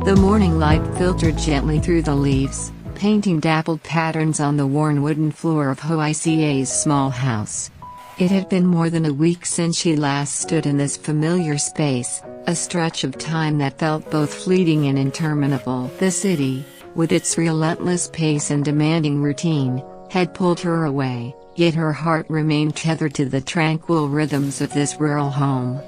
The morning light filtered gently through the leaves, painting dappled patterns on the worn wooden floor of Hoaica's small house. It had been more than a week since she last stood in this familiar space, a stretch of time that felt both fleeting and interminable. The city, with its relentless pace and demanding routine, had pulled her away, yet her heart remained tethered to the tranquil rhythms of this rural home.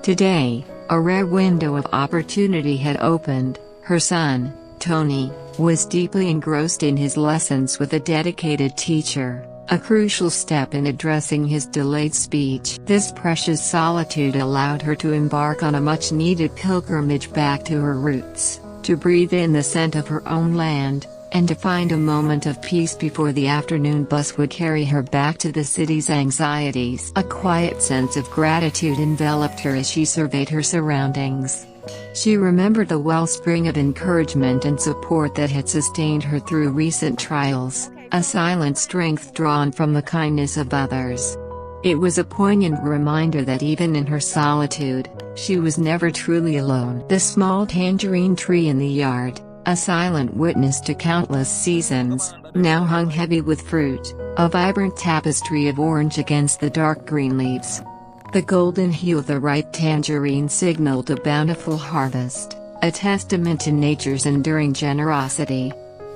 Today, a rare window of opportunity had opened. Her son, Tony, was deeply engrossed in his lessons with a dedicated teacher, a crucial step in addressing his delayed speech. This precious solitude allowed her to embark on a much-needed pilgrimage back to her roots, to breathe in the scent of her own land, and to find a moment of peace before the afternoon bus would carry her back to the city's anxieties. A quiet sense of gratitude enveloped her as she surveyed her surroundings. She remembered the wellspring of encouragement and support that had sustained her through recent trials, a silent strength drawn from the kindness of others. It was a poignant reminder that even in her solitude, she was never truly alone. The small tangerine tree in the yard, a silent witness to countless seasons, now hung heavy with fruit, a vibrant tapestry of orange against the dark green leaves. The golden hue of the ripe tangerine signaled a bountiful harvest, a testament to nature's enduring generosity.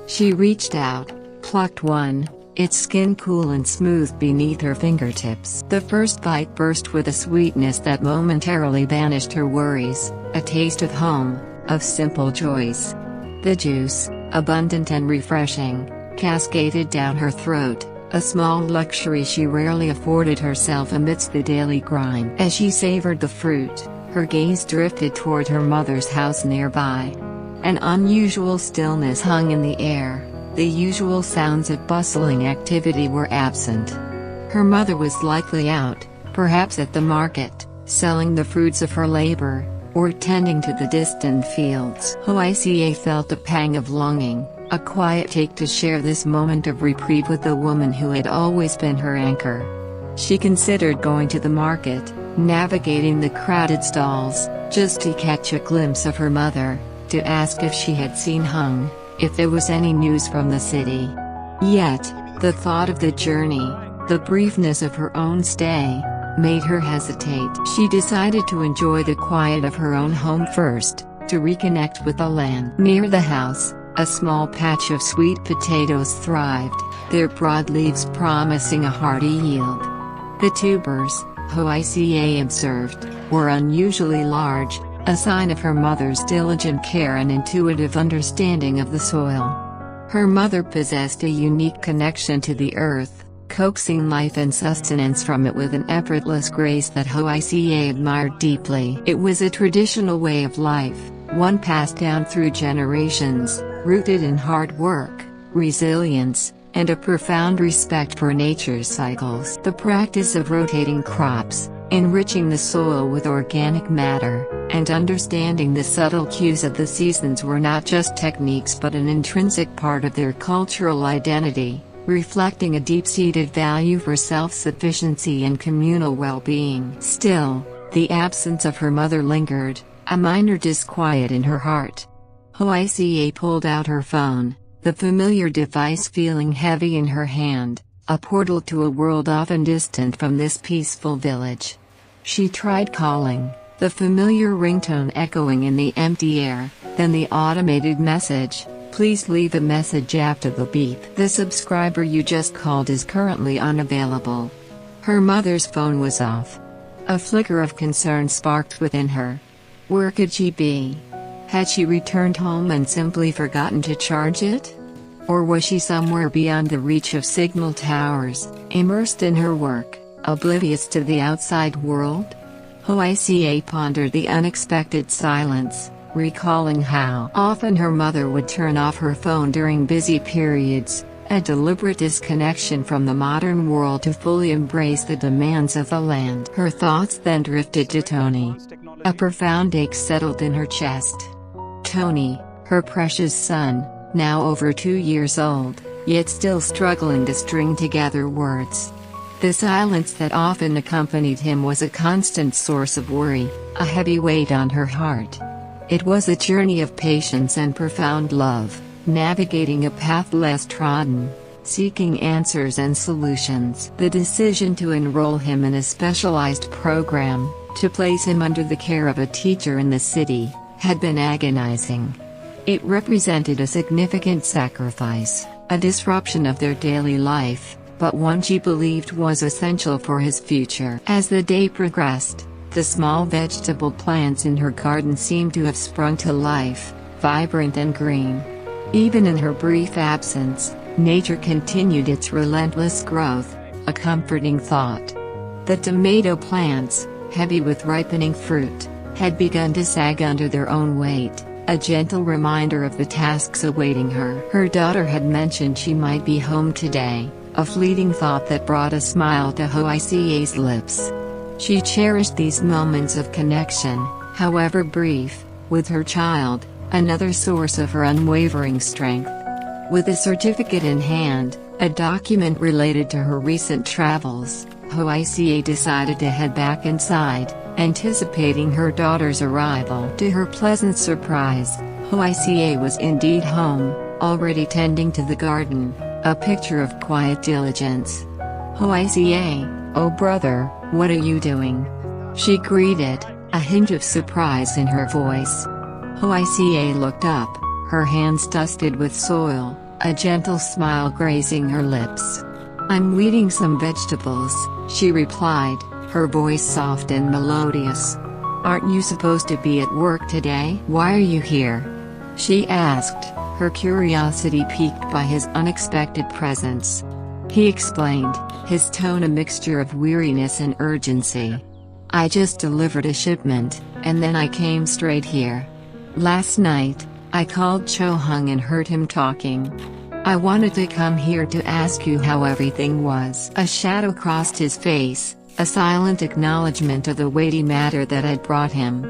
She reached out, plucked one, its skin cool and smooth beneath her fingertips. The first bite burst with a sweetness that momentarily banished her worries, a taste of home, of simple joys. The juice, abundant and refreshing, cascaded down her throat, a small luxury she rarely afforded herself amidst the daily grind. As she savored the fruit, her gaze drifted toward her mother's house nearby. An unusual stillness hung in the air, the usual sounds of bustling activity were absent. Her mother was likely out, perhaps at the market, selling the fruits of her labor, or tending to the distant fields. Hoaica felt a pang of longing, a quiet ache to share this moment of reprieve with the woman who had always been her anchor. She considered going to the market, navigating the crowded stalls, just to catch a glimpse of her mother, to ask if she had seen Hung, if there was any news from the city. Yet, the thought of the journey, the briefness of her own stay, made her hesitate. She decided to enjoy the quiet of her own home first, to reconnect with the land. Near the house, a small patch of sweet potatoes thrived, their broad leaves promising a hearty yield. The tubers, Hoaica observed, were unusually large, a sign of her mother's diligent care and intuitive understanding of the soil. Her mother possessed a unique connection to the earth, coaxing life and sustenance from it with an effortless grace that Hoaica admired deeply. It was a traditional way of life, one passed down through generations, rooted in hard work, resilience, and a profound respect for nature's cycles. The practice of rotating crops, enriching the soil with organic matter, and understanding the subtle cues of the seasons were not just techniques but an intrinsic part of their cultural identity, reflecting a deep-seated value for self-sufficiency and communal well-being. Still, the absence of her mother lingered, a minor disquiet in her heart. Hoaica pulled out her phone, the familiar device feeling heavy in her hand, a portal to a world often distant from this peaceful village. She tried calling, the familiar ringtone echoing in the empty air, then the automated message, "Please leave a message after the beep. The subscriber you just called is currently unavailable." Her mother's phone was off. A flicker of concern sparked within her. Where could she be? Had she returned home and simply forgotten to charge it? Or was she somewhere beyond the reach of signal towers, immersed in her work, oblivious to the outside world? Hoaica pondered the unexpected silence, recalling how often her mother would turn off her phone during busy periods, a deliberate disconnection from the modern world to fully embrace the demands of the land. Her thoughts then drifted to Tony. A profound ache settled in her chest. Tony, her precious son, now over 2 years old, yet still struggling to string together words. The silence that often accompanied him was a constant source of worry, a heavy weight on her heart. It was a journey of patience and profound love, navigating a path less trodden, seeking answers and solutions. The decision to enroll him in a specialized program, to place him under the care of a teacher in the city, had been agonizing. It represented a significant sacrifice, a disruption of their daily life, but one she believed was essential for his future. As the day progressed, the small vegetable plants in her garden seemed to have sprung to life, vibrant and green. Even in her brief absence, nature continued its relentless growth, a comforting thought. The tomato plants, heavy with ripening fruit, had begun to sag under their own weight, a gentle reminder of the tasks awaiting her. Her daughter had mentioned she might be home today, a fleeting thought that brought a smile to Hoaica's lips. She cherished these moments of connection, however brief, with her child, another source of her unwavering strength. With a certificate in hand, a document related to her recent travels, Hoaica decided to head back inside, anticipating her daughter's arrival. To her pleasant surprise, Hoaica was indeed home, already tending to the garden, a picture of quiet diligence. "Hoaica, oh brother, what are you doing?" she greeted, a hint of surprise in her voice. Hoaica looked up, her hands dusted with soil, a gentle smile grazing her lips. "I'm weeding some vegetables," she replied, her voice soft and melodious. "Aren't you supposed to be at work today? Why are you here?" she asked, her curiosity piqued by his unexpected presence. He explained, his tone a mixture of weariness and urgency. "I just delivered a shipment, and then I came straight here. Last night, I called Cho Hung and heard him talking. I wanted to come here to ask you how everything was." A shadow crossed his face, a silent acknowledgement of the weighty matter that had brought him.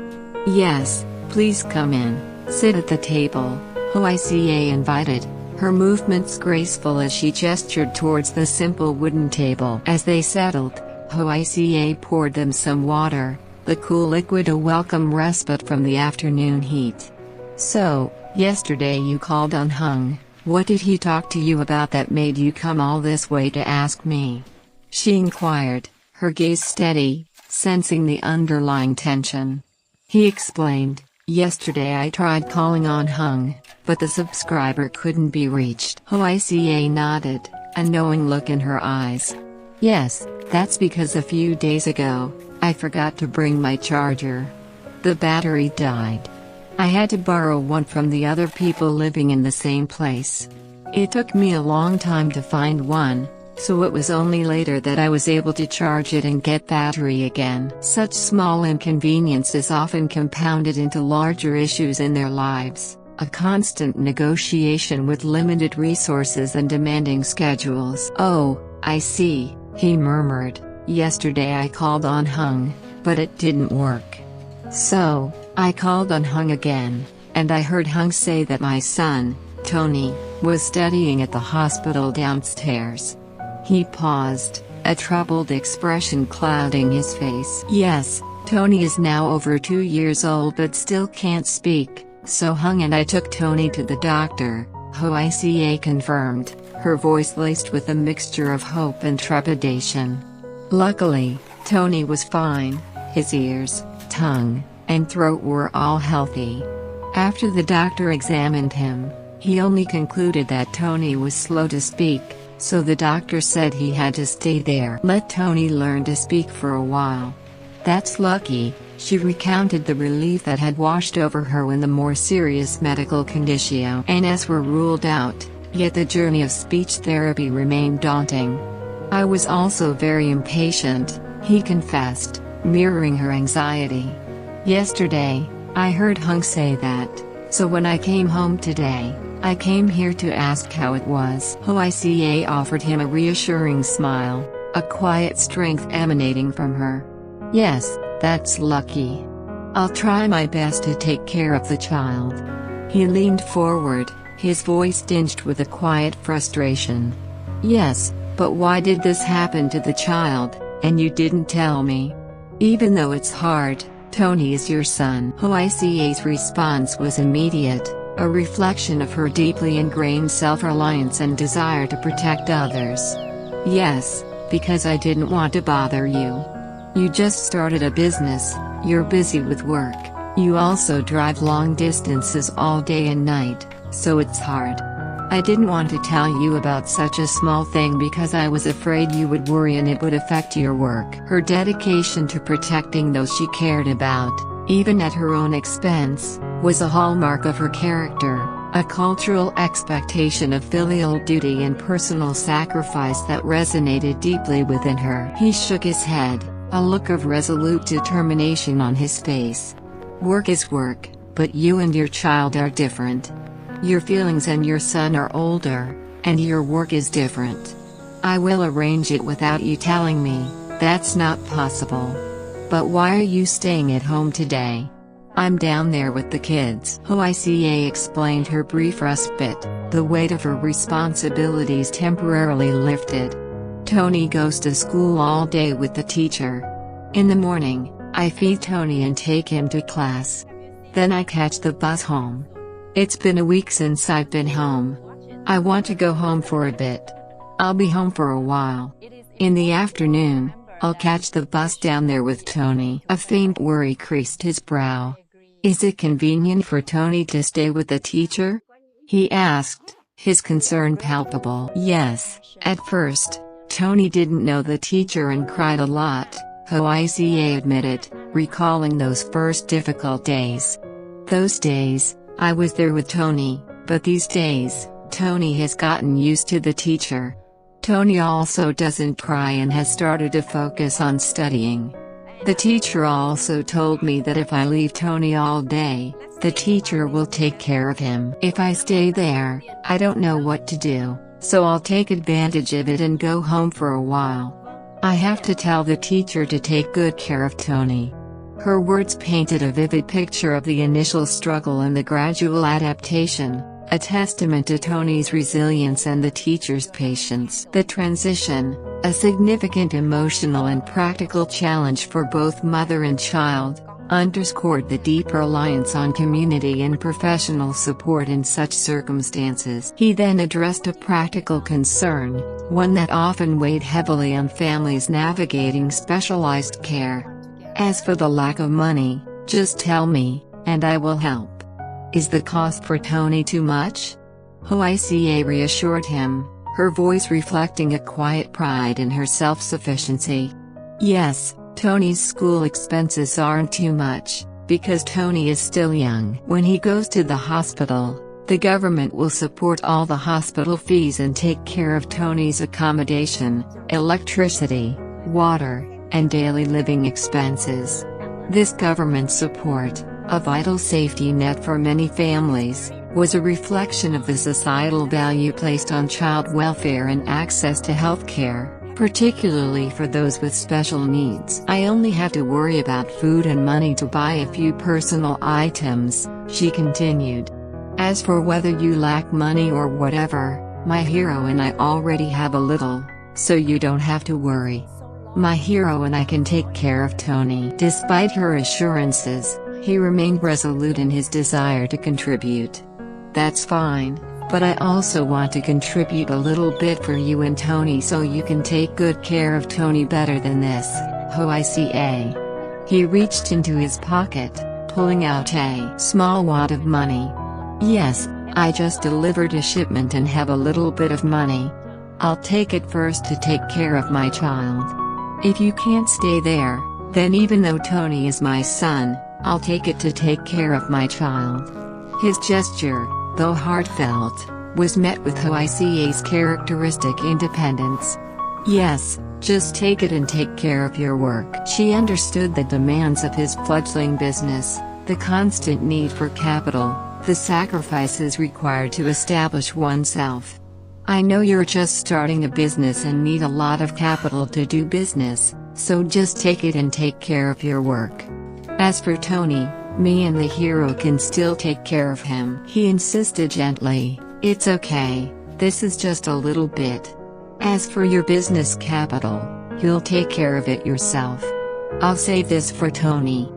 "Yes, please come in, sit at the table," Hoaica invited, her movements graceful as she gestured towards the simple wooden table. As they settled, Hoaica poured them some water, the cool liquid a welcome respite from the afternoon heat. "So, yesterday you called on Hung. What did he talk to you about that made you come all this way to ask me?" she inquired, her gaze steady, sensing the underlying tension. He explained, "Yesterday I tried calling on Hung, but the subscriber couldn't be reached." Hoaica nodded, a knowing look in her eyes. "Yes, that's because a few days ago, I forgot to bring my charger. The battery died. I had to borrow one from the other people living in the same place. It took me a long time to find one, so it was only later that I was able to charge it and get battery again." Such small inconveniences often compounded into larger issues in their lives, a constant negotiation with limited resources and demanding schedules. "Oh, I see," he murmured. "Yesterday I called on Hung, but it didn't work. So, I called on Hung again, and I heard Hung say that my son, Tony, was studying at the hospital downstairs." He paused, a troubled expression clouding his face. "Yes, Tony is now over 2 years old but still can't speak, so Hung and I took Tony to the doctor," Hoaica confirmed, her voice laced with a mixture of hope and trepidation. "Luckily, Tony was fine, his ears, tongue, and throat were all healthy. After the doctor examined him, he only concluded that Tony was slow to speak, so the doctor said he had to stay there. Let Tony learn to speak for a while." "That's lucky," she recounted the relief that had washed over her when the more serious medical condition (NS) were ruled out, yet the journey of speech therapy remained daunting. "I was also very impatient," he confessed, mirroring her anxiety. "Yesterday, I heard Hung say that, so when I came home today, I came here to ask how it was." Hoaica offered him a reassuring smile, a quiet strength emanating from her. "Yes, that's lucky. I'll try my best to take care of the child." He leaned forward, his voice tinged with a quiet frustration. "Yes, but why did this happen to the child, and you didn't tell me?" "Even though it's hard, Tony is your son. Hoaica's response was immediate, a reflection of her deeply ingrained self-reliance and desire to protect others. Yes, because I didn't want to bother you. You just started a business, you're busy with work, you also drive long distances all day and night, so it's hard. I didn't want to tell you about such a small thing because I was afraid you would worry and it would affect your work. Her dedication to protecting those she cared about, even at her own expense, was a hallmark of her character, a cultural expectation of filial duty and personal sacrifice that resonated deeply within her. He shook his head, a look of resolute determination on his face. Work is work, but you and your child are different. Your feelings and your son are older, and your work is different. I will arrange it without you telling me, that's not possible. But why are you staying at home today? I'm down there with the kids. Hoaica explained her brief respite, the weight of her responsibilities temporarily lifted. Tony goes to school all day with the teacher. In the morning, I feed Tony and take him to class. Then I catch the bus home. It's been a week since I've been home. I want to go home for a bit. I'll be home for a while. In the afternoon, I'll catch the bus down there with Tony. A faint worry creased his brow. Is it convenient for Tony to stay with the teacher? He asked, his concern palpable. Yes, at first, Tony didn't know the teacher and cried a lot, Hoaica admitted, recalling those first difficult days. Those days, I was there with Tony, but these days, Tony has gotten used to the teacher. Tony also doesn't cry and has started to focus on studying. The teacher also told me that if I leave Tony all day, the teacher will take care of him. If I stay there, I don't know what to do, so I'll take advantage of it and go home for a while. I have to tell the teacher to take good care of Tony. Her words painted a vivid picture of the initial struggle and the gradual adaptation, a testament to Tony's resilience and the teacher's patience. The transition, a significant emotional and practical challenge for both mother and child, underscored the deep reliance on community and professional support in such circumstances. He then addressed a practical concern, one that often weighed heavily on families navigating specialized care. As for the lack of money, just tell me, and I will help. Is the cost for Tony too much? Hoaica reassured him, her voice reflecting a quiet pride in her self-sufficiency. Yes, Tony's school expenses aren't too much, because Tony is still young. When he goes to the hospital, the government will support all the hospital fees and take care of Tony's accommodation, electricity, water, and daily living expenses. This government support, a vital safety net for many families, was a reflection of the societal value placed on child welfare and access to health care, particularly for those with special needs. I only have to worry about food and money to buy a few personal items, she continued. As for whether you lack money or whatever, my hero and I already have a little, so you don't have to worry. My hero and I can take care of Tony. Despite her assurances, he remained resolute in his desire to contribute. That's fine, but I also want to contribute a little bit for you and Tony so you can take good care of Tony better than this, Hoaica. He reached into his pocket, pulling out a small wad of money. Yes, I just delivered a shipment and have a little bit of money. I'll take it first to take care of my child. If you can't stay there, then even though Tony is my son, I'll take it to take care of my child. His gesture, though heartfelt, was met with Hoaica's characteristic independence. Yes, just take it and take care of your work. She understood the demands of his fledgling business, the constant need for capital, the sacrifices required to establish oneself. I know you're just starting a business and need a lot of capital to do business, so just take it and take care of your work. As for Tony, me and the hero can still take care of him. He insisted gently, it's okay, this is just a little bit. As for your business capital, you'll take care of it yourself. I'll save this for Tony.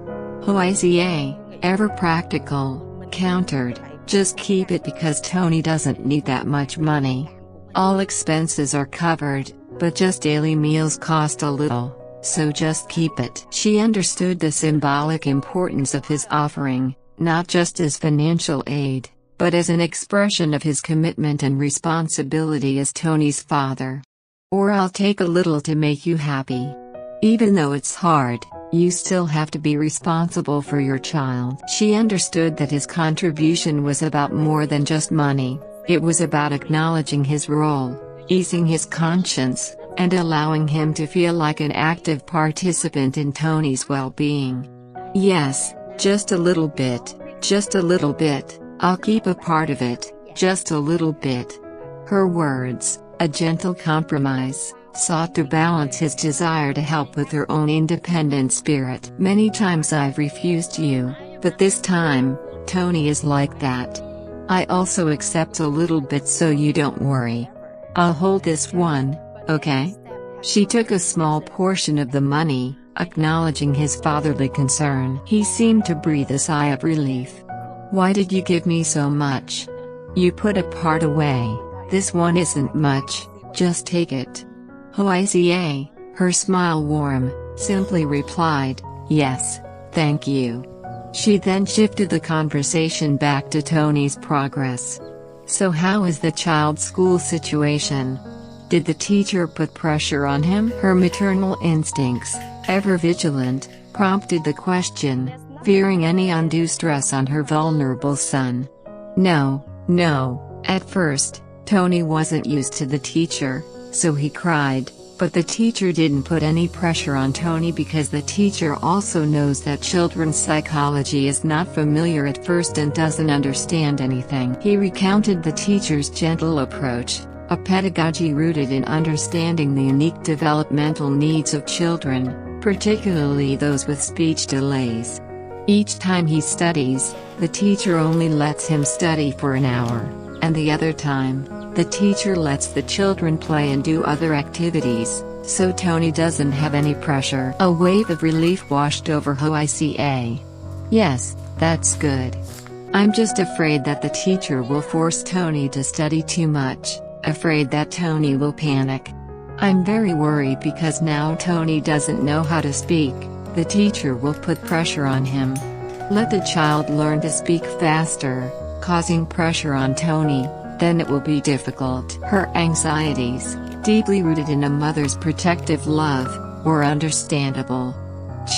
Hoai, ever practical, countered, just keep it because Tony doesn't need that much money. All expenses are covered, but just daily meals cost a little, so just keep it. She understood the symbolic importance of his offering, not just as financial aid, but as an expression of his commitment and responsibility as Tony's father. Or I'll take a little to make you happy. Even though it's hard, you still have to be responsible for your child. She understood that his contribution was about more than just money, it was about acknowledging his role, easing his conscience, and allowing him to feel like an active participant in Tony's well-being. Yes, just a little bit, just a little bit, I'll keep a part of it, just a little bit. Her words, a gentle compromise, sought to balance his desire to help with her own independent spirit. Many times I've refused you, but this time, Tony is like that. I also accept a little bit so you don't worry. I'll hold this one, okay? She took a small portion of the money, acknowledging his fatherly concern. He seemed to breathe a sigh of relief. Why did you give me so much? You put a part away, this one isn't much, just take it. Hoai, her smile warm, simply replied, yes, thank you. She then shifted the conversation back to Tony's progress. So how is the child's school situation? Did the teacher put pressure on him? Her maternal instincts, ever vigilant, prompted the question, fearing any undue stress on her vulnerable son. No. At first, Tony wasn't used to the teacher, so he cried, but the teacher didn't put any pressure on Tony because the teacher also knows that children's psychology is not familiar at first and doesn't understand anything. He recounted the teacher's gentle approach, a pedagogy rooted in understanding the unique developmental needs of children, particularly those with speech delays. Each time he studies, the teacher only lets him study for an hour, and the other time, the teacher lets the children play and do other activities, so Tony doesn't have any pressure. A wave of relief washed over Hoai. Yes, that's good. I'm just afraid that the teacher will force Tony to study too much, afraid that Tony will panic. I'm very worried because now Tony doesn't know how to speak, the teacher will put pressure on him. Let the child learn to speak faster, causing pressure on Tony. Then it will be difficult. Her anxieties, deeply rooted in a mother's protective love, were understandable.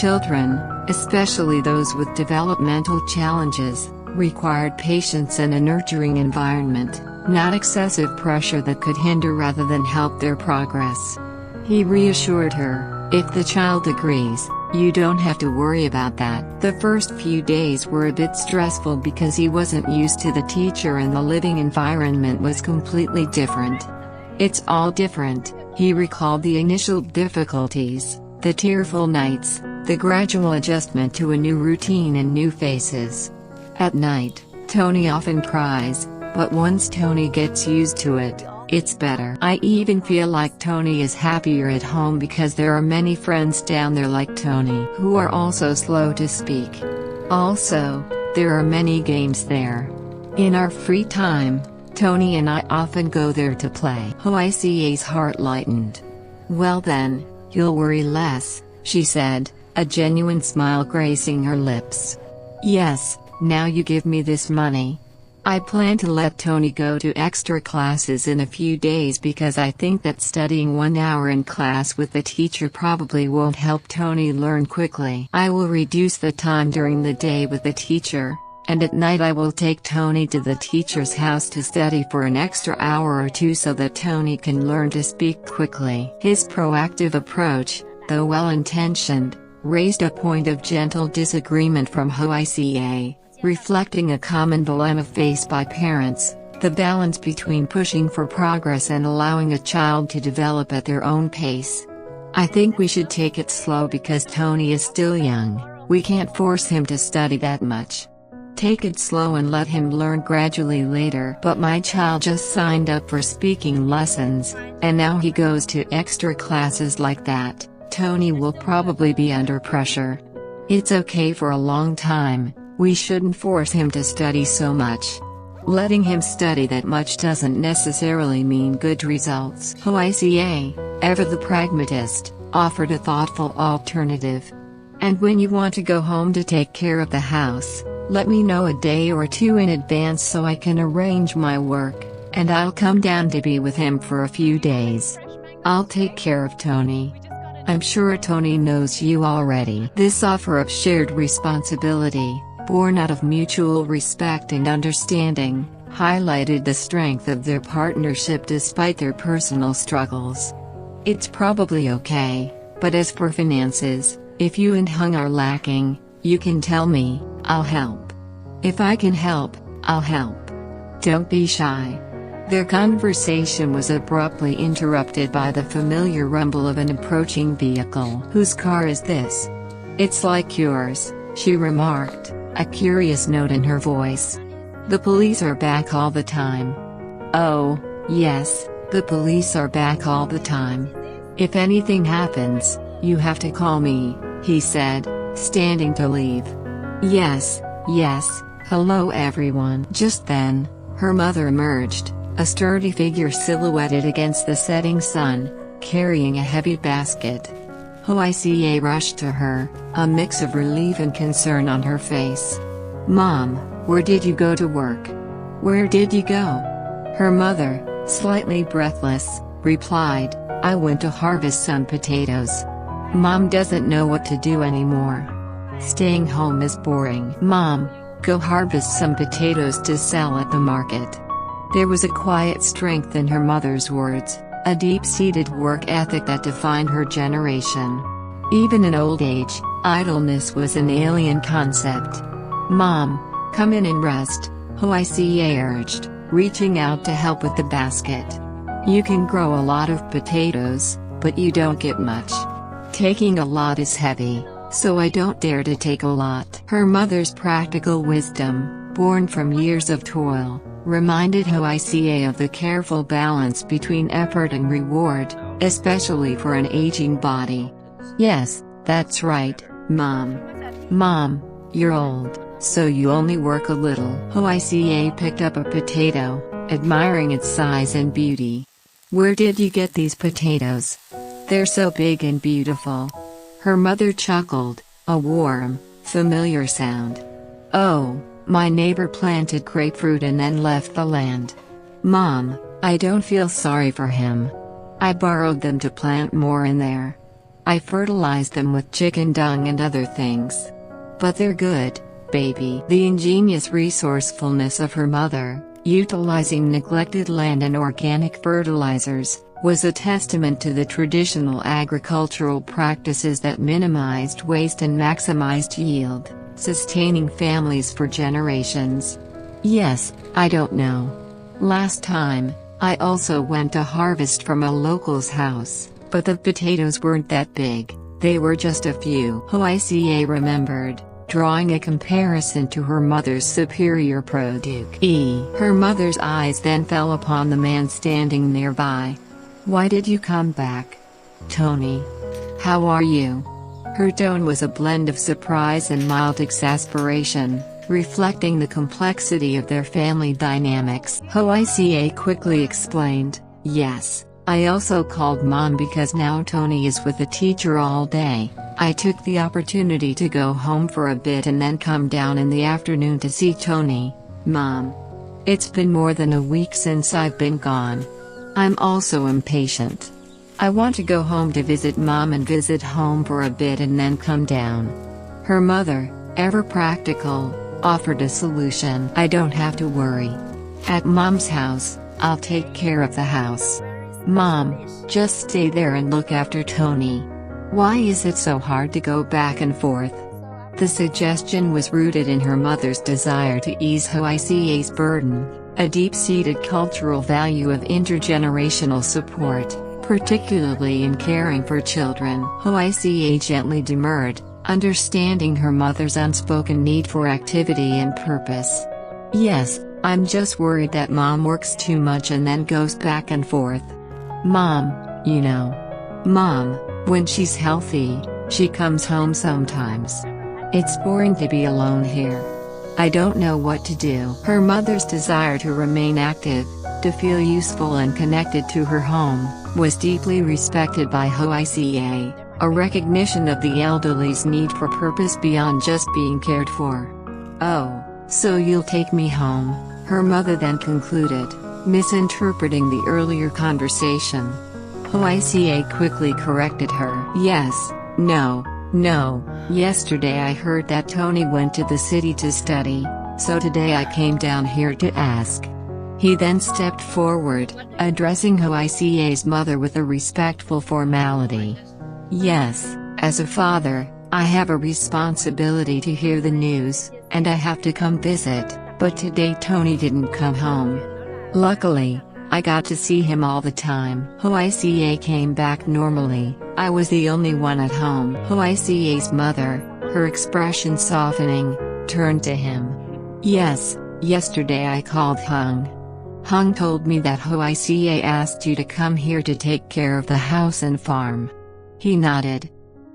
Children, especially those with developmental challenges, required patience and a nurturing environment, not excessive pressure that could hinder rather than help their progress. He reassured her, if the child agrees, you don't have to worry about that. The first few days were a bit stressful because he wasn't used to the teacher and the living environment was completely different. It's all different, he recalled the initial difficulties, the tearful nights, the gradual adjustment to a new routine and new faces. At night, Tony often cries, but once Tony gets used to it, it's better. I even feel like Tony is happier at home because there are many friends down there like Tony who are also slow to speak. Also, there are many games there. In our free time, Tony and I often go there to play. Hoai's heart lightened. Well then, you'll worry less, she said, a genuine smile gracing her lips. Yes, now you give me this money. I plan to let Tony go to extra classes in a few days because I think that studying 1 hour in class with the teacher probably won't help Tony learn quickly. I will reduce the time during the day with the teacher, and at night I will take Tony to the teacher's house to study for an extra hour or two so that Tony can learn to speak quickly. His proactive approach, though well-intentioned, raised a point of gentle disagreement from Hoai, reflecting a common dilemma faced by parents, the balance between pushing for progress and allowing a child to develop at their own pace. I think we should take it slow because Tony is still young, we can't force him to study that much. Take it slow and let him learn gradually later. But my child just signed up for speaking lessons, and now he goes to extra classes like that. Tony will probably be under pressure. It's okay for a long time, we shouldn't force him to study so much. Letting him study that much doesn't necessarily mean good results. Hoai, ever the pragmatist, offered a thoughtful alternative. And when you want to go home to take care of the house, let me know a day or two in advance so I can arrange my work, and I'll come down to be with him for a few days. I'll take care of Tony. I'm sure Tony knows you already. This offer of shared responsibility, born out of mutual respect and understanding, highlighted the strength of their partnership despite their personal struggles. It's probably okay, but as for finances, if you and Hung are lacking, you can tell me, I'll help. If I can help, I'll help. Don't be shy. Their conversation was abruptly interrupted by the familiar rumble of an approaching vehicle. Whose car is this? It's like yours, she remarked, a curious note in her voice. The police are back all the time. Oh, yes, the police are back all the time. If anything happens, you have to call me, he said, standing to leave. Yes, hello everyone. Just then, her mother emerged, a sturdy figure silhouetted against the setting sun, carrying a heavy basket. Hoai rushed to her, a mix of relief and concern on her face. Mom, where did you go to work? Where did you go? Her mother, slightly breathless, replied, I went to harvest some potatoes. Mom doesn't know what to do anymore. Staying home is boring. Mom, go harvest some potatoes to sell at the market. There was a quiet strength in her mother's words, a deep-seated work ethic that defined her generation. Even in old age, idleness was an alien concept. Mom, come in and rest, Hoai urged, reaching out to help with the basket. You can grow a lot of potatoes, but you don't get much. Taking a lot is heavy, so I don't dare to take a lot. Her mother's practical wisdom, born from years of toil, reminded Hoai of the careful balance between effort and reward, especially for an aging body. Yes, that's right, Mom. Mom, you're old, so you only work a little. Hoai picked up a potato, admiring its size and beauty. Where did you get these potatoes? They're so big and beautiful. Her mother chuckled, a warm, familiar sound. Oh, my neighbor planted grapefruit and then left the land. Mom, I don't feel sorry for him. I borrowed them to plant more in there. I fertilized them with chicken dung and other things. But they're good, baby. The ingenious resourcefulness of her mother, utilizing neglected land and organic fertilizers, was a testament to the traditional agricultural practices that minimized waste and maximized yield, sustaining families for generations. Yes, I don't know. Last time, I also went to harvest from a local's house, but the potatoes weren't that big, they were just a few. Hoai remembered, drawing a comparison to her mother's superior produce. Her mother's eyes then fell upon the man standing nearby. Why did you come back? Tony. How are you? Her tone was a blend of surprise and mild exasperation, reflecting the complexity of their family dynamics. Hoai quickly explained, yes, I also called Mom because now Tony is with the teacher all day. I took the opportunity to go home for a bit and then come down in the afternoon to see Tony. Mom. It's been more than a week since I've been gone. I'm also impatient. I want to go home to visit Mom and visit home for a bit and then come down. Her mother, ever practical, offered a solution. I don't have to worry. At Mom's house, I'll take care of the house. Mom, just stay there and look after Tony. Why is it so hard to go back and forth? The suggestion was rooted in her mother's desire to ease Hoai's burden, a deep-seated cultural value of intergenerational support, particularly in caring for children. Hoai gently demurred, understanding her mother's unspoken need for activity and purpose. Yes, I'm just worried that Mom works too much and then goes back and forth. Mom, you know. Mom, when she's healthy, she comes home sometimes. It's boring to be alone here. I don't know what to do." Her mother's desire to remain active, to feel useful and connected to her home, was deeply respected by Lyhoaica, a recognition of the elderly's need for purpose beyond just being cared for. "Oh, so you'll take me home," her mother then concluded, misinterpreting the earlier conversation. Lyhoaica quickly corrected her. "Yes, no. Yesterday I heard that Tony went to the city to study, so today I came down here to ask." He then stepped forward, addressing Lyhoaica's mother with a respectful formality. "Yes, as a father, I have a responsibility to hear the news, and I have to come visit, but today Tony didn't come home. Luckily, I got to see him all the time." Lyhoaica came back normally. "I was the only one at home." Lyhoaica's mother, her expression softening, turned to him. "Yes, yesterday I called Hung. Hung told me that Lyhoaica asked you to come here to take care of the house and farm." He nodded.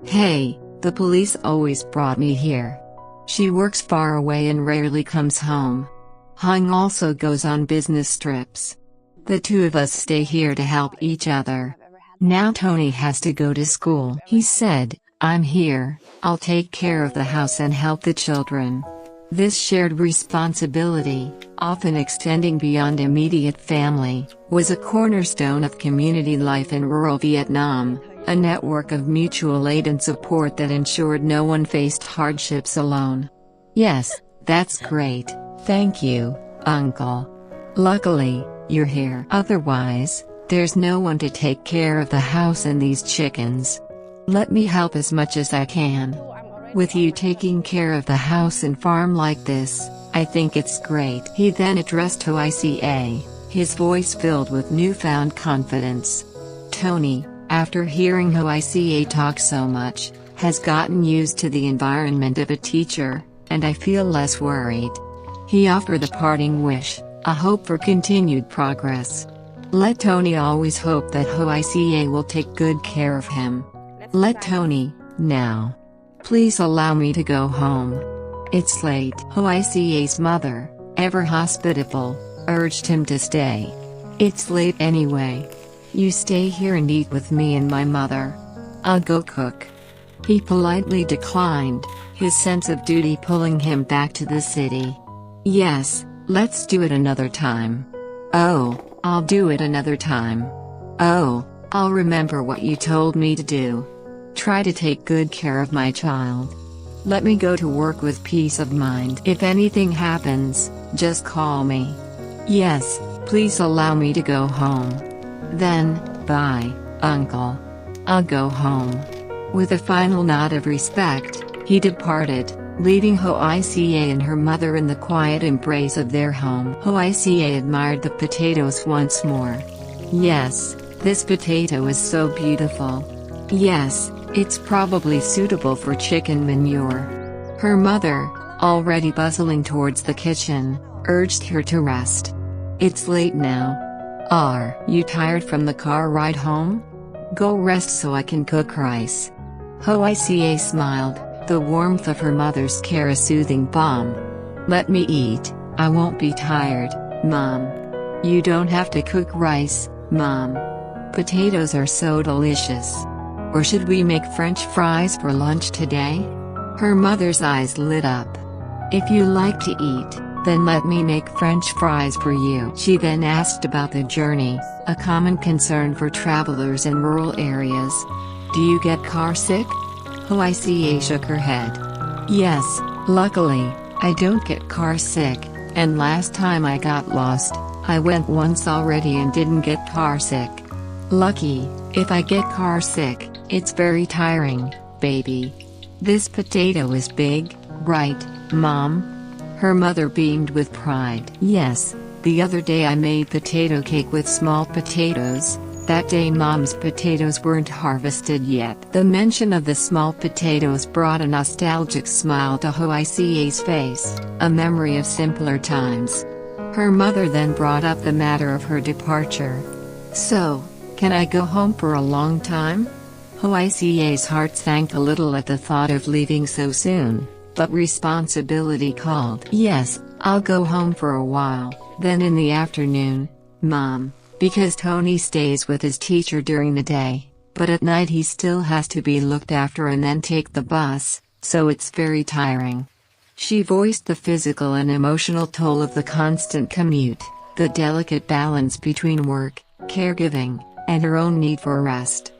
"Hey, the police always brought me here. She works far away and rarely comes home. Hung also goes on business trips. The two of us stay here to help each other. Now Tony has to go to school." He said, "I'm here, I'll take care of the house and help the children." This shared responsibility, often extending beyond immediate family, was a cornerstone of community life in rural Vietnam, a network of mutual aid and support that ensured no one faced hardships alone. "Yes, that's great, thank you, Uncle. Luckily, you're here. Otherwise, there's no one to take care of the house and these chickens. Let me help as much as I can. With you taking care of the house and farm like this, I think it's great." He then addressed Lyhoaica, his voice filled with newfound confidence. Tony, after hearing Lyhoaica talk so much, has gotten used to the environment of a teacher, and I feel less worried. He offered a parting wish, a hope for continued progress. "Let Tony always hope that Lyhoaica will take good care of him. Let Tony, now. Please allow me to go home. It's late." Lyhoaica's mother, ever hospitable, urged him to stay. "It's late anyway. You stay here and eat with me and my mother. I'll go cook." He politely declined, his sense of duty pulling him back to the city. "Yes, let's do it another time." "Oh, I'll do it another time. Oh, I'll remember what you told me to do. Try to take good care of my child. Let me go to work with peace of mind. If anything happens, just call me. Yes, please allow me to go home. Then, bye, Uncle. I'll go home." With a final nod of respect, he departed, leaving Lyhoaica and her mother in the quiet embrace of their home. Lyhoaica admired the potatoes once more. "Yes, this potato is so beautiful. Yes, it's probably suitable for chicken manure." Her mother, already bustling towards the kitchen, urged her to rest. "It's late now. Are you tired from the car ride home? Go rest so I can cook rice." Lyhoaica smiled, the warmth of her mother's care a soothing balm. "Let me eat, I won't be tired, Mom. You don't have to cook rice, Mom. Potatoes are so delicious. Or should we make French fries for lunch today?" Her mother's eyes lit up. "If you like to eat, then let me make French fries for you." She then asked about the journey, a common concern for travelers in rural areas. "Do you get car sick?" Lyhoaica shook her head. "Yes, luckily, I don't get car sick, and last time I got lost, I went once already and didn't get car sick. Lucky, if I get car sick, it's very tiring, baby. This potato is big, right, Mom?" Her mother beamed with pride. "Yes, the other day I made potato cake with small potatoes. That day Mom's potatoes weren't harvested yet." The mention of the small potatoes brought a nostalgic smile to Lyhoaica's face, a memory of simpler times. Her mother then brought up the matter of her departure. "So, can I go home for a long time?" Lyhoaica's heart sank a little at the thought of leaving so soon. But responsibility called. Yes, I'll go home for a while, then in the afternoon, Mom, because Tony stays with his teacher during the day, but at night he still has to be looked after and then take the bus, so it's very tiring. She voiced the physical and emotional toll of the constant commute, the delicate balance between work, caregiving, and her own need for rest.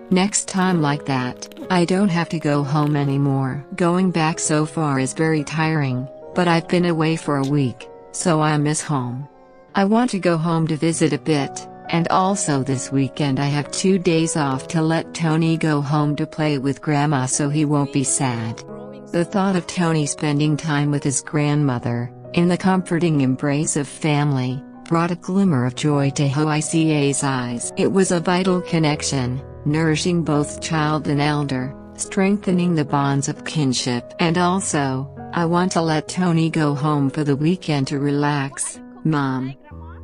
Next time like that, I don't have to go home anymore. Going back so far is very tiring, but I've been away for a week, so I miss home. I want to go home to visit a bit, and also this weekend I have 2 days off to let Tony go home to play with Grandma so he won't be sad. The thought of Tony spending time with his grandmother, in the comforting embrace of family, brought a glimmer of joy to Hoaica's eyes. It was a vital connection, nourishing both child and elder, strengthening the bonds of kinship. And also, I want to let Tony go home for the weekend to relax, Mom.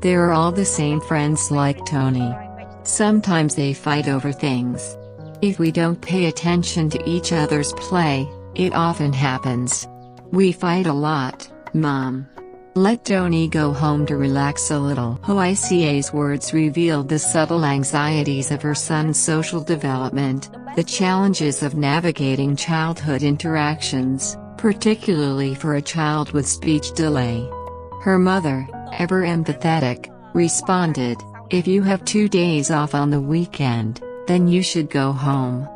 They're all the same friends like Tony. Sometimes they fight over things. If we don't pay attention to each other's play, it often happens. We fight a lot, Mom. Let Tony go home to relax a little. Hoaica's words revealed the subtle anxieties of her son's social development, the challenges of navigating childhood interactions, particularly for a child with speech delay. Her mother, ever empathetic, responded, "If you have 2 days off on the weekend, then you should go home.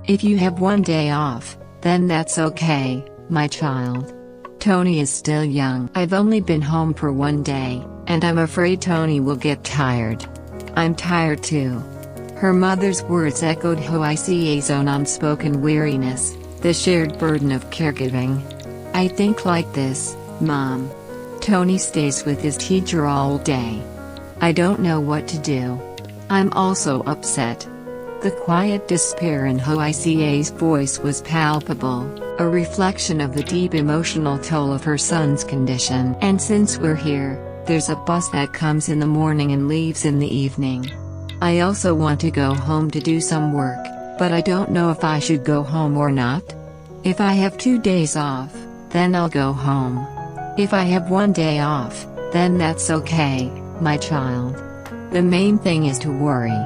If you have 1 day off, then that's okay, my child. Tony is still young. I've only been home for 1 day, and I'm afraid Tony will get tired. I'm tired too." Her mother's words echoed Hoaica's own unspoken weariness, the shared burden of caregiving. "I think like this, Mom. Tony stays with his teacher all day. I don't know what to do. I'm also upset." The quiet despair in Hoaica's voice was palpable, a reflection of the deep emotional toll of her son's condition. "And since we're here, there's a bus that comes in the morning and leaves in the evening. I also want to go home to do some work, but I don't know if I should go home or not. If I have 2 days off, then I'll go home. If I have 1 day off, then that's okay, my child. The main thing is to worry.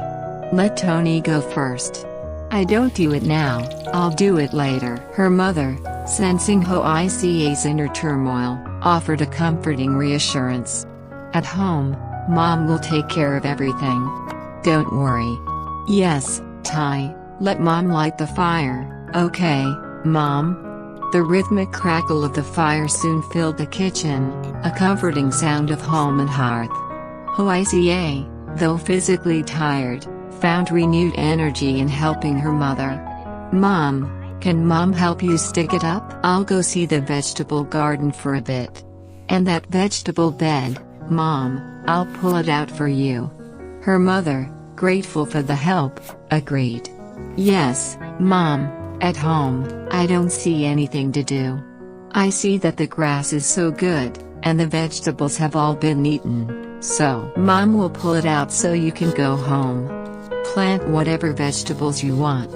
Let Tony go first. I don't do it now, I'll do it later." Her mother, sensing Hoaica's inner turmoil, offered a comforting reassurance. "At home, Mom will take care of everything. Don't worry." "Yes, Tai, let Mom light the fire, okay, Mom?" The rhythmic crackle of the fire soon filled the kitchen, a comforting sound of home and hearth. Hoaica, though physically tired, found renewed energy in helping her mother. "Mom, can Mom help you stick it up? I'll go see the vegetable garden for a bit. And that vegetable bed, Mom, I'll pull it out for you." Her mother, grateful for the help, agreed. "Yes, Mom, at home, I don't see anything to do. I see that the grass is so good, and the vegetables have all been eaten, so Mom will pull it out so you can go home. Plant whatever vegetables you want."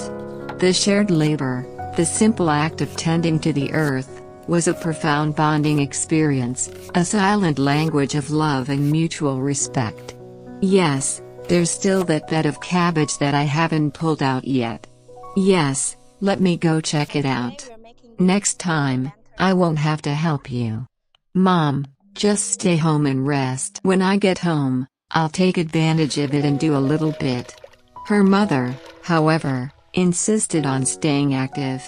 The shared labor, the simple act of tending to the earth, was a profound bonding experience, a silent language of love and mutual respect. "Yes, there's still that bed of cabbage that I haven't pulled out yet. Yes, let me go check it out. Next time, I won't have to help you. Mom, just stay home and rest. When I get home, I'll take advantage of it and do a little bit." Her mother, however, insisted on staying active.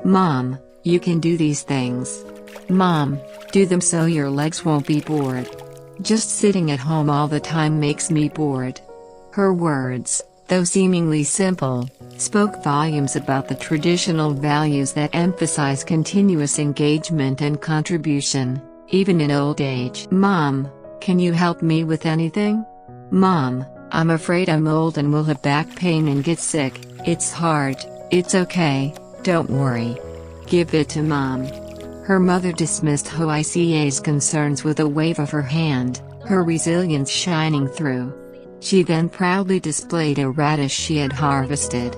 "Mom, you can do these things. Mom, do them so your legs won't be bored. Just sitting at home all the time makes me bored." Her words, though seemingly simple, spoke volumes about the traditional values that emphasize continuous engagement and contribution, even in old age. "Mom, can you help me with anything? Mom, I'm afraid I'm old and will have back pain and get sick. It's hard. It's okay, don't worry. Give it to Mom." Her mother dismissed Hoaica's concerns with a wave of her hand, her resilience shining through. She then proudly displayed a radish she had harvested.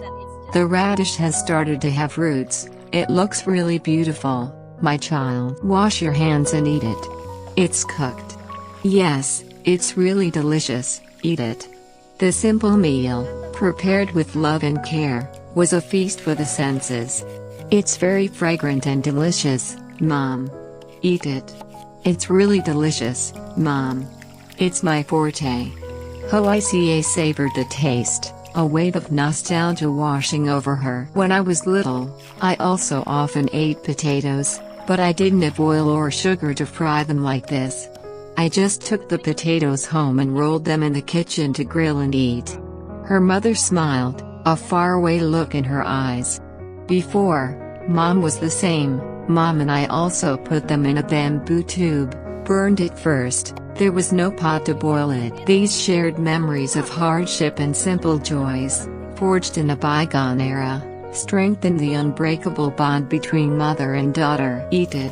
"The radish has started to have roots, it looks really beautiful, My child, wash your hands and eat it. It's cooked. Yes, it's really delicious, eat it. The simple meal, prepared with love and care, was a feast for the senses. It's very fragrant and delicious, Mom. Eat it. It's really delicious, Mom. It's my forte. Lyhoaica savored the taste, a wave of nostalgia washing over her. When I was little, I also often ate potatoes, but I didn't have oil or sugar to fry them like this. I just took the potatoes home and rolled them in the kitchen to grill and eat. Her mother smiled, a faraway look in her eyes. Before, Mom was the same. Mom and I also put them in a bamboo tube, burned it first. There was no pot to boil it. These shared memories of hardship and simple joys, forged in a bygone era, strengthened the unbreakable bond between mother and daughter. Eat it.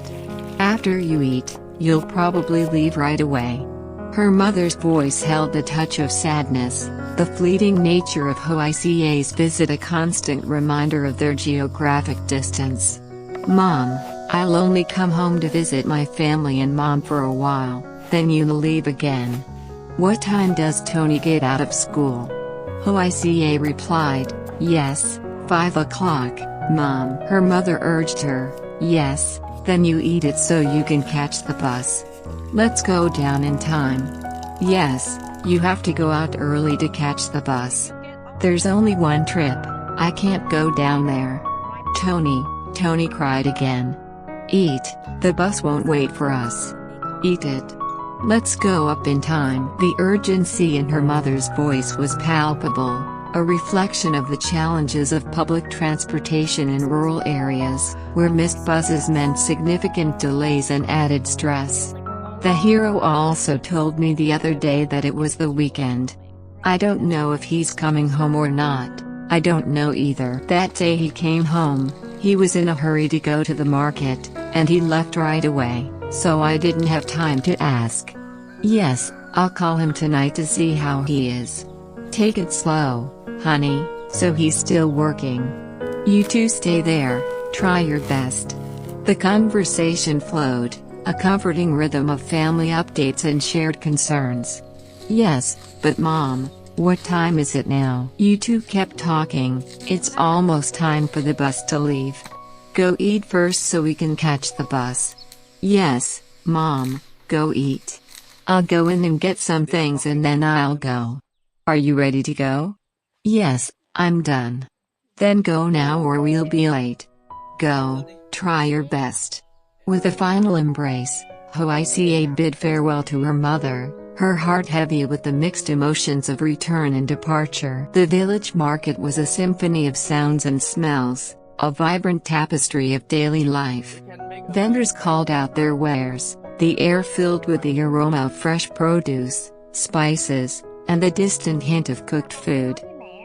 After you eat, you'll probably leave right away. Her mother's voice held the touch of sadness, the fleeting nature of Lyhoaica's visit a constant reminder of their geographic distance. Mom, I'll only come home to visit my family and Mom for a while, then you'll leave again. What time does Tony get out of school? Lyhoaica replied, yes, 5 o'clock, Mom. Her mother urged her, yes, then you eat it so you can catch the bus. Let's go down in time. Yes, you have to go out early to catch the bus. There's only one trip, I can't go down there. Tony cried again. Eat, the bus won't wait for us. Eat it. Let's go up in time. The urgency in her mother's voice was palpable, a reflection of the challenges of public transportation in rural areas, where missed buses meant significant delays and added stress. The hero also told me the other day that it was the weekend. I don't know if he's coming home or not, I don't know either. That day he came home, he was in a hurry to go to the market, and he left right away, so I didn't have time to ask. Yes, I'll call him tonight to see how he is. Take it slow, honey, so he's still working. You two stay there, try your best. The conversation flowed, a comforting rhythm of family updates and shared concerns. Yes, but Mom, what time is it now? You two kept talking, it's almost time for the bus to leave. Go eat first so we can catch the bus. Yes, Mom, go eat. I'll go in and get some things and then I'll go. Are you ready to go? Yes, I'm done. Then go now or we'll be late. Go, try your best. With a final embrace, Lyhoaica bid farewell to her mother, her heart heavy with the mixed emotions of return and departure. The village market was a symphony of sounds and smells, a vibrant tapestry of daily life. Vendors called out their wares, the air filled with the aroma of fresh produce, spices, and the distant hint of cooked food.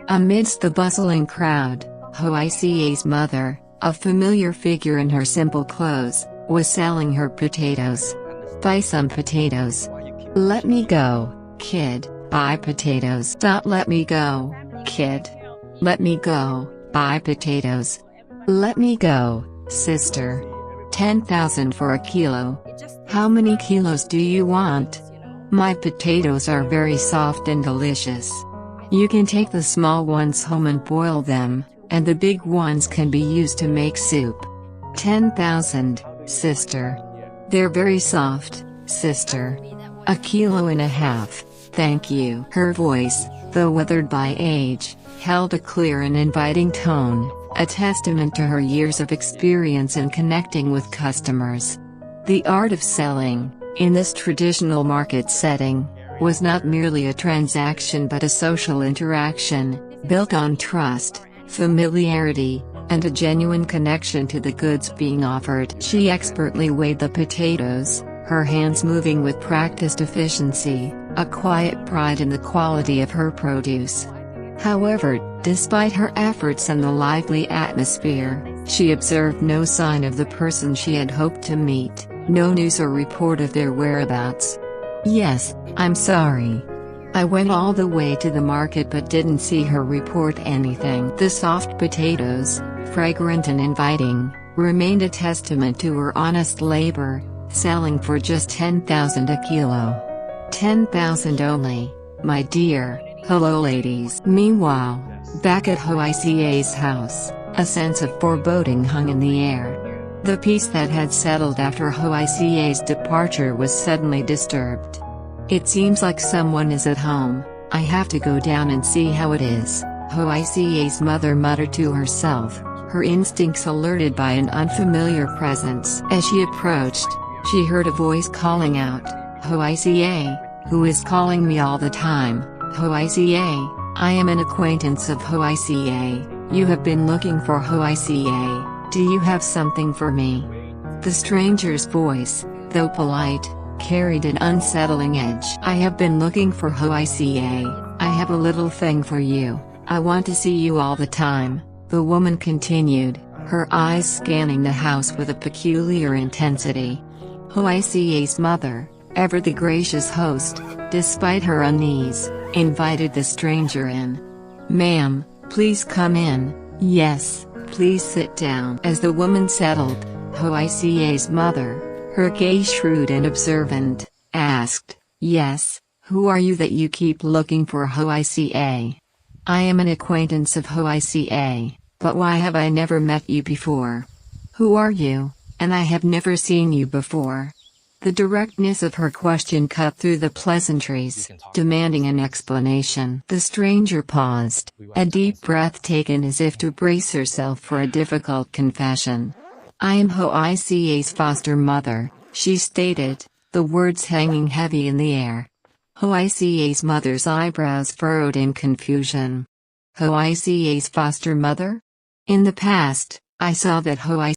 Amidst the bustling crowd, Lyhoaica's mother, a familiar figure in her simple clothes, was selling her potatoes. Buy some potatoes. Let me go, kid, buy potatoes. Don't let me go, kid. Let me go, buy potatoes. Let me go, sister. 10,000 for a kilo. How many kilos do you want? My potatoes are very soft and delicious. You can take the small ones home and boil them, and the big ones can be used to make soup. 10,000, sister. They're very soft, sister. 1.5 kilos, thank you. Her voice, though weathered by age, held a clear and inviting tone, a testament to her years of experience in connecting with customers. The art of selling, in this traditional market setting, was not merely a transaction but a social interaction, built on trust, familiarity, and a genuine connection to the goods being offered. She expertly weighed the potatoes, her hands moving with practiced efficiency, a quiet pride in the quality of her produce. However, despite her efforts and the lively atmosphere, she observed no sign of the person she had hoped to meet, no news or report of their whereabouts. Yes, I'm sorry. I went all the way to the market but didn't see her report anything. The soft potatoes, fragrant and inviting, remained a testament to her honest labor, selling for just 10,000 a kilo. 10,000 only, my dear. Hello ladies. Meanwhile, back at Lyhoaica's house, a sense of foreboding hung in the air. The peace that had settled after Lyhoaica's departure was suddenly disturbed. It seems like someone is at home. I have to go down and see how it is, Lyhoaica's mother muttered to herself, her instincts alerted by an unfamiliar presence. As she approached, she heard a voice calling out, "Lyhoaica, who is calling me all the time? Lyhoaica, I am an acquaintance of Lyhoaica. You have been looking for Lyhoaica. Do you have something for me?" The stranger's voice, though polite, carried an unsettling edge. "I have been looking for Lyhoaica. I have a little thing for you. I want to see you all the time," the woman continued, her eyes scanning the house with a peculiar intensity. Lyhoaica's mother, ever the gracious host, despite her unease, invited the stranger in. "Ma'am, please come in." "Yes, please sit down." As the woman settled, Lyhoaica's mother, her gaze shrewd and observant, asked, "Yes, who are you that you keep looking for Lyhoaica?" "I am an acquaintance of Lyhoaica, but why have I never met you before?" "Who are you? And I have never seen you before." The directness of her question cut through the pleasantries, demanding an explanation. The stranger paused, a deep breath taken as if to brace herself for a difficult confession. "I am Lyhoaica's foster mother," she stated, the words hanging heavy in the air. Lyhoaica's mother's eyebrows furrowed in confusion. "Lyhoaica's foster mother? In the past, I saw that Lyhoaica